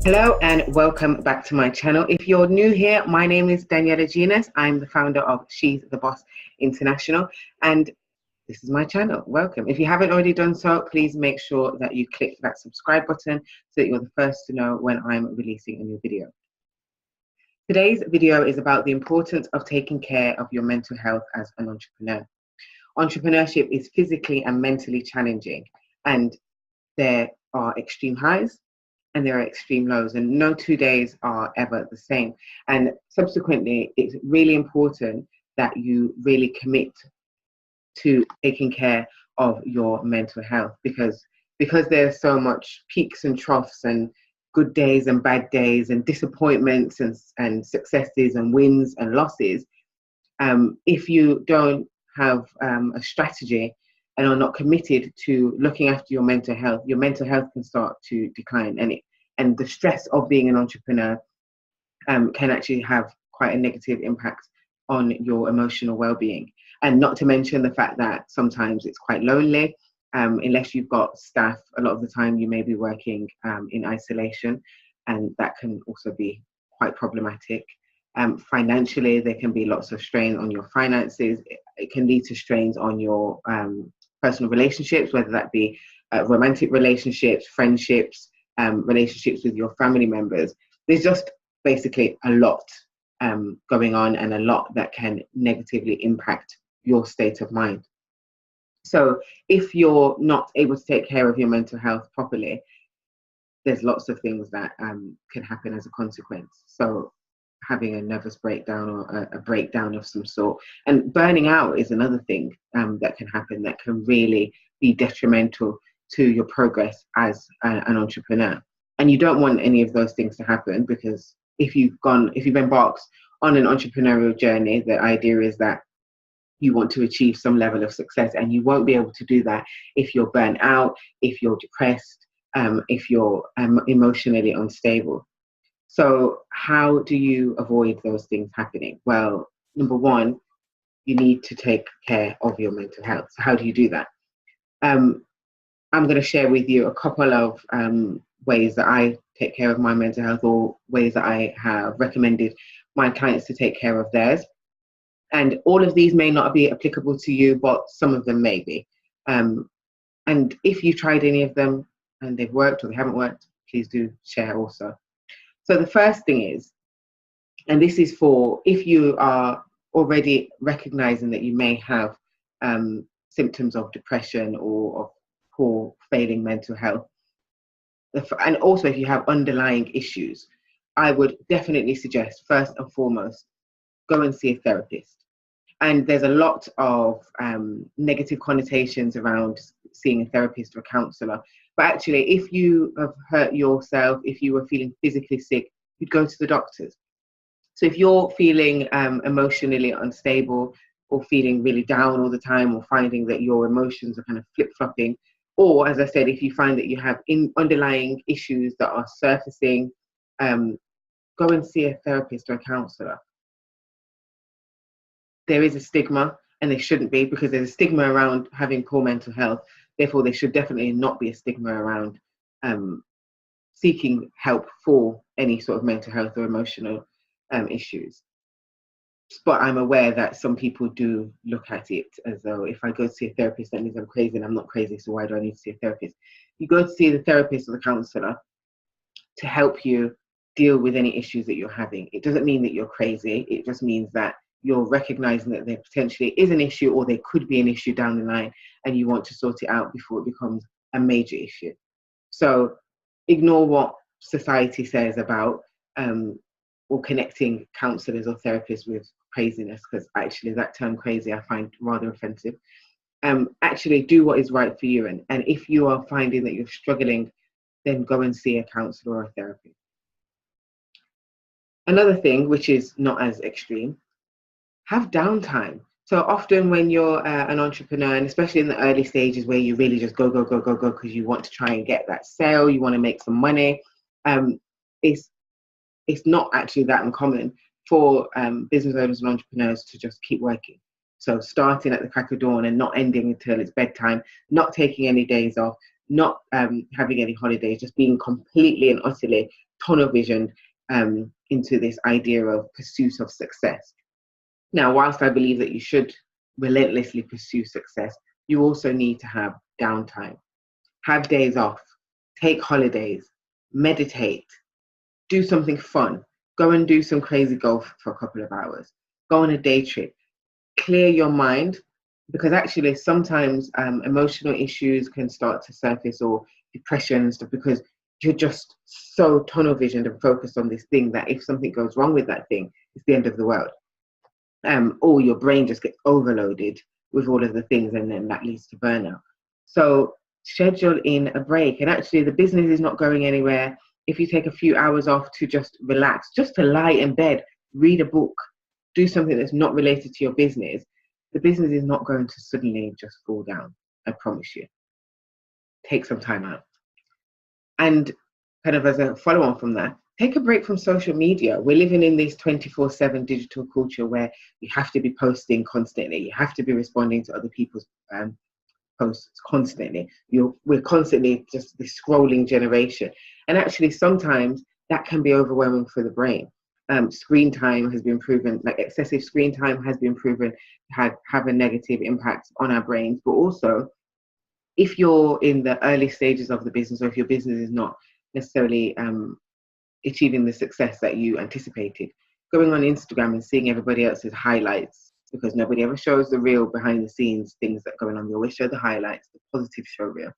Hello and welcome back to my channel. If you're new here, my name is Daniela Genius. I'm the founder of She's the Boss International, and this is my channel. Welcome. If you haven't already done so, please make sure that you click that subscribe button so that you're the first to know when I'm releasing a new video. Today's video is about the importance of taking care of your mental health as an entrepreneur. Entrepreneurship is physically and mentally challenging, and there are extreme highs and there are extreme lows, and no 2 days are ever the same. And subsequently, it's really important that you really commit to taking care of your mental health, because there's so much peaks and troughs and good days and bad days and disappointments and successes and wins and losses. If you don't have a strategy and are not committed to looking after your mental health can start to decline, and the stress of being an entrepreneur can actually have quite a negative impact on your emotional well-being. And not to mention the fact that sometimes it's quite lonely. Unless you've got staff, a lot of the time you may be working in isolation, and that can also be quite problematic. Financially, there can be lots of strain on your finances. It can lead to strains on your personal relationships, whether that be romantic relationships, friendships, relationships with your family members. There's just basically a lot going on, and a lot that can negatively impact your state of mind. So if you're not able to take care of your mental health properly, there's lots of things that can happen as a consequence. So having a nervous breakdown or a breakdown of some sort, and burning out is another thing that can happen, that can really be detrimental to your progress as an entrepreneur. And you don't want any of those things to happen, because if you've embarked on an entrepreneurial journey, the idea is that you want to achieve some level of success, and you won't be able to do that if you're burnt out, if you're depressed, if you're emotionally unstable. So how do you avoid those things happening? Well, number one, you need to take care of your mental health. So how do you do that? I'm going to share with you a couple of ways that I take care of my mental health, or ways that I have recommended my clients to take care of theirs. And all of these may not be applicable to you, but some of them may be. And if you tried any of them and they've worked or they haven't worked, please do share also. So the first thing is, and this is for if you are already recognizing that you may have symptoms of depression or of poor failing mental health, and also if you have underlying issues, I would definitely suggest, first and foremost, go and see a therapist. And there's a lot of negative connotations around seeing a therapist or a counselor. But actually, if you have hurt yourself, if you were feeling physically sick, you'd go to the doctors. So if you're feeling emotionally unstable, or feeling really down all the time, or finding that your emotions are kind of flip-flopping, or as I said, if you find that you have underlying issues that are surfacing, go and see a therapist or a counselor. There is a stigma, and there shouldn't be, because there's a stigma around having poor mental health. Therefore, there should definitely not be a stigma around seeking help for any sort of mental health or emotional issues. But I'm aware that some people do look at it as though, if I go to see a therapist, that means I'm crazy, and I'm not crazy, so why do I need to see a therapist? You go to see the therapist or the counselor to help you deal with any issues that you're having. It doesn't mean that you're crazy. It just means that you're recognizing that there potentially is an issue, or there could be an issue down the line, and you want to sort it out before it becomes a major issue. So ignore what society says about or connecting counselors or therapists with craziness, because actually that term crazy I find rather offensive. Actually do what is right for you, and if you are finding that you're struggling, then go and see a counselor or a therapist. Another thing, which is not as extreme, have downtime. So often when you're an entrepreneur, and especially in the early stages where you really just go because you want to try and get that sale, you want to make some money, it's not actually that uncommon for business owners and entrepreneurs to just keep working. So starting at the crack of dawn and not ending until it's bedtime, not taking any days off, not having any holidays, just being completely and utterly tunnel vision into this idea of pursuit of success. Now, whilst I believe that you should relentlessly pursue success, you also need to have downtime, have days off, take holidays, meditate, do something fun, go and do some crazy golf for a couple of hours, go on a day trip, clear your mind, because actually sometimes emotional issues can start to surface, or depression and stuff, because you're just so tunnel visioned and focused on this thing that if something goes wrong with that thing, it's the end of the world. Or your brain just gets overloaded with all of the things, and then that leads to burnout. So schedule in a break. And actually the business is not going anywhere. If you take a few hours off to just relax, just to lie in bed, read a book, do something that's not related to your business, the business is not going to suddenly just fall down. I promise you. Take some time out. And kind of as a follow on from that, take a break from social media. We're living in this 24/7 digital culture where you have to be posting constantly. You have to be responding to other people's posts constantly. We're constantly just this scrolling generation. And actually sometimes that can be overwhelming for the brain. Screen time has been proven, like excessive screen time has been proven to have a negative impact on our brains. But also, if you're in the early stages of the business, or if your business is not necessarily achieving the success that you anticipated, going on Instagram and seeing everybody else's highlights, because nobody ever shows the real behind the scenes things that are going on. They always show the highlights, the positive show reel.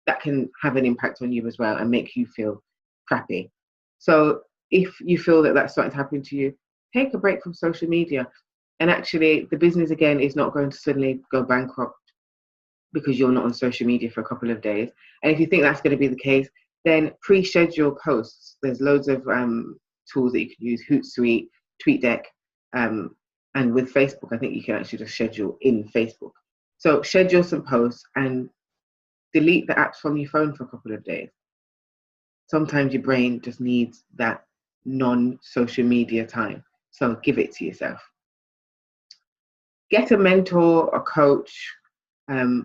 That can have an impact on you as well and make you feel crappy. So if you feel that that's starting to happen to you, take a break from social media. And actually the business again is not going to suddenly go bankrupt because you're not on social media for a couple of days. And if you think that's going to be the case, then pre-schedule posts. There's loads of tools that you can use, Hootsuite, TweetDeck, and with Facebook, I think you can actually just schedule in Facebook. So schedule some posts and delete the apps from your phone for a couple of days. Sometimes your brain just needs that non-social media time. So give it to yourself. Get a mentor, a coach,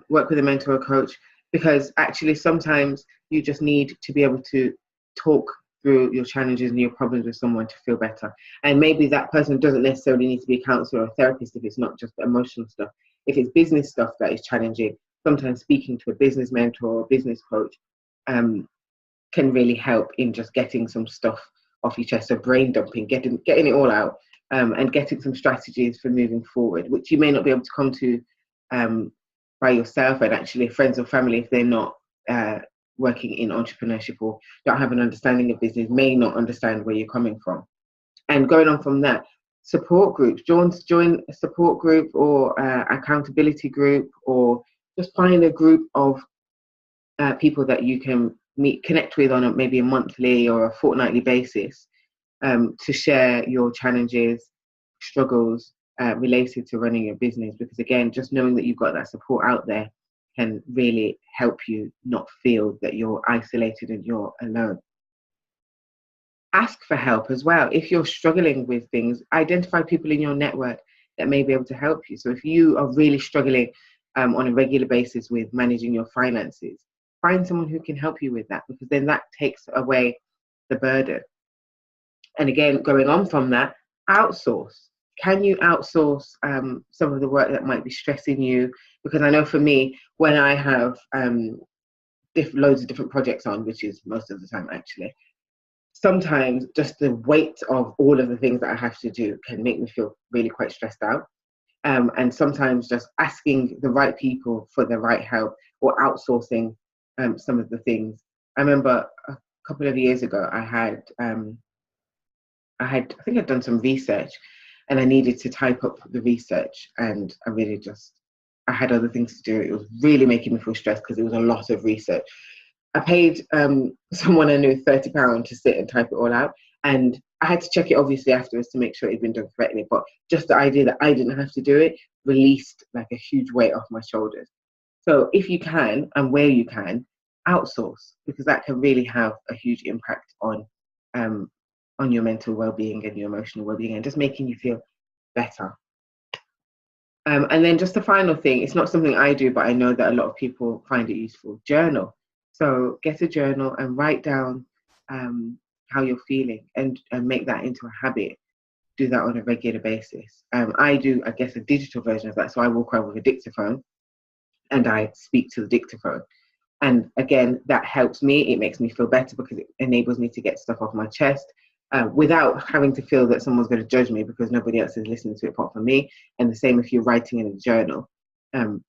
work with a mentor or coach, because actually sometimes you just need to be able to talk through your challenges and your problems with someone to feel better. And maybe that person doesn't necessarily need to be a counselor or a therapist if it's not just emotional stuff. If it's business stuff that is challenging, sometimes speaking to a business mentor or a business coach can really help in just getting some stuff off your chest. So brain dumping, getting it all out, and getting some strategies for moving forward, which you may not be able to come to by yourself. And actually friends or family, if they're not working in entrepreneurship or don't have an understanding of business, may not understand where you're coming from. And going on from that, support groups, join a support group or accountability group, or just find a group of people that you can connect with on maybe a monthly or a fortnightly basis, to share your challenges, struggles related to running your business. Because again, just knowing that you've got that support out there can really help you not feel that you're isolated and you're alone. Ask for help as well. If you're struggling with things, identify people in your network that may be able to help you. So if you are really struggling on a regular basis with managing your finances, find someone who can help you with that, because then that takes away the burden. And again, going on from that, outsource. Can you outsource some of the work that might be stressing you? Because I know for me, when I have loads of different projects on, which is most of the time actually, sometimes just the weight of all of the things that I have to do can make me feel really quite stressed out. And sometimes just asking the right people for the right help, or outsourcing some of the things. I remember a couple of years ago, I think I'd done some research and I needed to type up the research, and I had other things to do. It was really making me feel stressed because it was a lot of research. I paid someone I knew £30 to sit and type it all out, and I had to check it obviously afterwards to make sure it had been done correctly. But just the idea that I didn't have to do it released like a huge weight off my shoulders. So if you can, and where you can, outsource, because that can really have a huge impact on your mental well-being and your emotional well-being, and just making you feel better. And then just the final thing, it's not something I do, but I know that a lot of people find it useful. Journal. So get a journal and write down how you're feeling and make that into a habit. Do that on a regular basis. I do, I guess, a digital version of that. So I walk around with a dictaphone and I speak to the dictaphone. And again, that helps me. It makes me feel better because it enables me to get stuff off my chest without having to feel that someone's going to judge me because nobody else is listening to it apart from me. And the same if you're writing in a journal,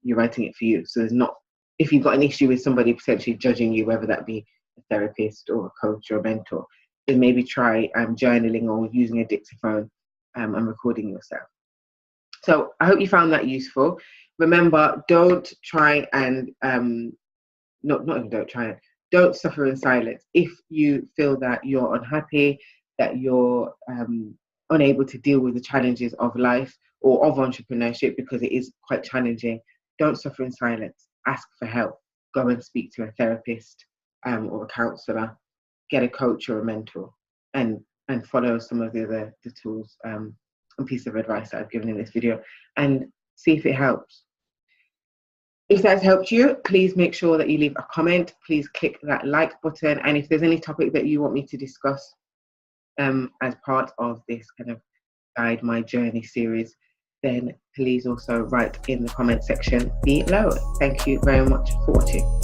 you're writing it for you. So there's not, if you've got an issue with somebody potentially judging you, whether that be a therapist or a coach or a mentor, then maybe try journaling or using a dictaphone and recording yourself. So I hope you found that useful. Remember, don't try and don't suffer in silence. If you feel that you're unhappy, that you're unable to deal with the challenges of life or of entrepreneurship, because it is quite challenging, don't suffer in silence. Ask for help. Go and speak to a therapist or a counsellor. Get a coach or a mentor, and follow some of the tools and pieces of advice that I've given in this video, and see if it helps. If that's helped you, please make sure that you leave a comment. Please click that like button. And if there's any topic that you want me to discuss as part of this kind of Guide My Journey series, then please also write in the comment section below. Thank you very much for watching.